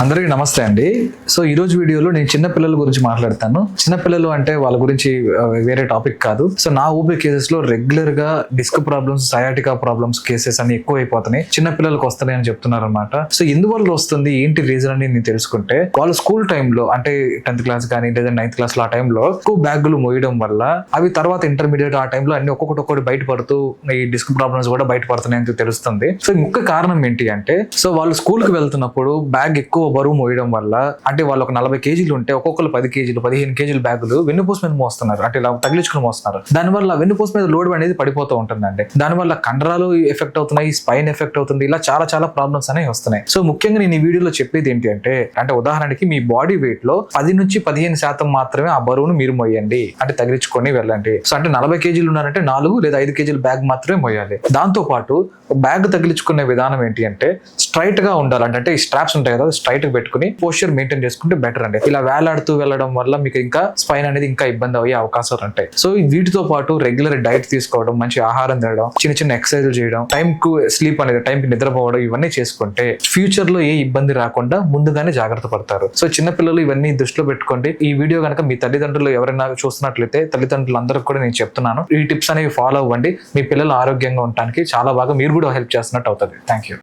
అందరికీ నమస్తే అండి. సో ఈ రోజు వీడియోలో నేను చిన్నపిల్లల గురించి మాట్లాడతాను. చిన్నపిల్లలు అంటే వాళ్ళ గురించి వేరే టాపిక్ కాదు. సో నా ఊపీ కేసెస్ లో రెగ్యులర్ గా disc problems, sciatica problems cases అని ఎక్కువ అయిపోతున్నాయి, చిన్నపిల్లలకు వస్తున్నాయి అని చెప్తున్నారు అనమాట. సో ఎందువల్ల వస్తుంది, ఏంటి రీజన్ అని నేను తెలుసుకుంటే, వాళ్ళు స్కూల్ టైంలో అంటే 10th క్లాస్ కానీ లేదా 9th క్లాస్ ఆ టైంలో ఎక్కువ బ్యాగులు మోయడం వల్ల అవి తర్వాత ఇంటర్మీడియట్ ఆ టైంలో అన్ని ఒక్కొక్కటి బయటపడుతూ ఈ డిస్క్ ప్రాబ్లమ్స్ కూడా బయటపడుతున్నాయి అని తెలుస్తుంది. సో ముఖ్య కారణం ఏంటి అంటే, సో వాళ్ళు స్కూల్ కి వెళ్తున్నప్పుడు బ్యాగ్ ఎక్కువ బరువు మోయడం వల్ల, అంటే వాళ్ళు ఒక 40 కేజీలు ఉంటే ఒక్కొక్కరు 10 కేజీలు 15 కేజీల బ్యాగులు వెన్నుపూస మీద మోస్తున్నారు, అంటే ఇలా తగిలించుకుని మోస్తున్నారు. దానివల్ల వెన్నుపూస మీద లోడ్ అనేది పడిపోతూ ఉంటుందండి. దానివల్ల కండరాలు ఎఫెక్ట్ అవుతున్నాయి, స్పైన్ ఎఫెక్ట్ అవుతుంది, ఇలా చాలా ప్రాబ్లమ్స్ అనేవి వస్తున్నాయి. సో ముఖ్యంగా నేను ఈ వీడియోలో చెప్పేది ఏంటి అంటే ఉదాహరణకి మీ బాడీ వెయిట్ లో 10 నుంచి 15% మాత్రమే ఆ బరువును మీరు మోయండి, అంటే తగిలించుకొని వెళ్ళండి. సో అంటే 40 కేజీలు ఉన్నారంటే 4 లేదా 5 కేజీల బ్యాగ్ మాత్రమే మోయాలి. దాంతో పాటు బ్యాగ్ తగిలించుకునే విధానం ఏంటి అంటే స్ట్రైట్ గా ఉండాలంటే, అంటే ఈ స్ట్రాప్స్ ఉంటాయి కదా, స్ట్రైట్ గా పెట్టుకుని పోస్చర్ మెయింటైన్ చేసుకుంటే బెటర్ అండి. ఇలా వేలాడుతూ వెళ్ళడం వల్ల మీకు ఇంకా స్పైన్ అనేది ఇంకా ఇబ్బంది అయ్యే అవకాశాలు ఉంటాయి. సో వీటితో పాటు రెగ్యులర్ డైట్ తీసుకోవడం, మంచి ఆహారం తినడం, చిన్న ఎక్సర్సైజ్ చేయడం, టైం కు స్లీప్ అనేది టైం కి నిద్రపోవడం, ఇవన్నీ చేసుకుంటే ఫ్యూచర్ లో ఏ ఇబ్బంది రాకుండా ముందుగానే జాగ్రత్త పడతారు. సో చిన్నపిల్లలు ఇవన్నీ దృష్టిలో పెట్టుకోండి. ఈ వీడియో కనుక మీ తల్లిదండ్రులు ఎవరైనా చూస్తున్నట్లయితే తల్లిదండ్రులందరికీ కూడా నేను చెప్తున్నాను, ఈ టిప్స్ అనేవి ఫాలో అవ్వండి. మీ పిల్లలు ఆరోగ్యంగా ఉండడానికి చాలా బాగా మీరు కూడా హెల్ప్ చేస్తున్నట్టు అవుతుంది. Thank you.